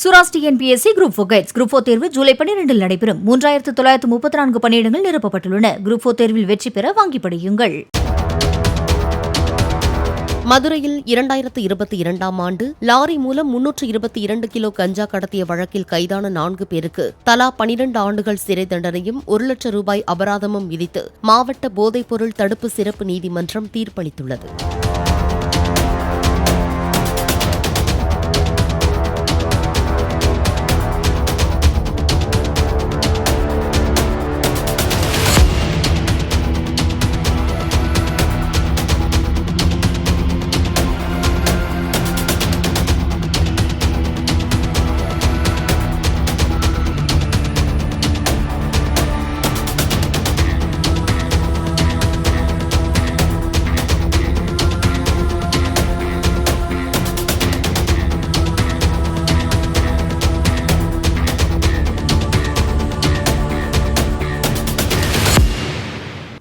Sura's TNPSC group 4 guides group 4 தேர்வு ஜூலை 12 நடைபெறும். 3934 பணியிடங்கள் நிரப்பப்பட்டுள்ளன. குரூப் 4 தேர்வில் வெற்றி பெற வாங்கி படியுங்கள். மதுரையில் 2022ஆம் ஆண்டு லாரி மூலம் 322 கிலோ கஞ்சா கடத்திய வழக்கில் கைதான 4 பேருக்கு தலா 12 ஆண்டுகள் சிறை தண்டனையும் 1 லட்சம் ரூபாய் அபராதமும் விதித்து மாவட்ட போதைப்பொருள் தடுப்பு சிறப்பு நீதிமன்றம் தீர்ப்பளித்துள்ளது.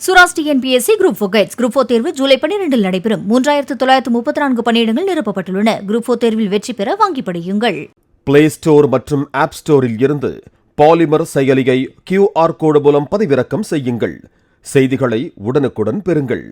Sura's TNPSC group 4 guides group 4 தேர்வு ஜூலை 12 நடைபெறும். 3934 பணியிடங்கள் நிரப்பப்பட்டுள்ளன. குரூப் 4 தேர்வில் வெற்றி பெற வாங்கி படியுங்கள். பிளே ஸ்டோர் மற்றும் ஆப் ஸ்டோரில் இருந்து பாலிமர் செயலியை QR கோடு மூலம் பதிவிறக்கம் செய்யுங்கள். செய்திகளை உடனுக்குடன் பெறுங்கள்.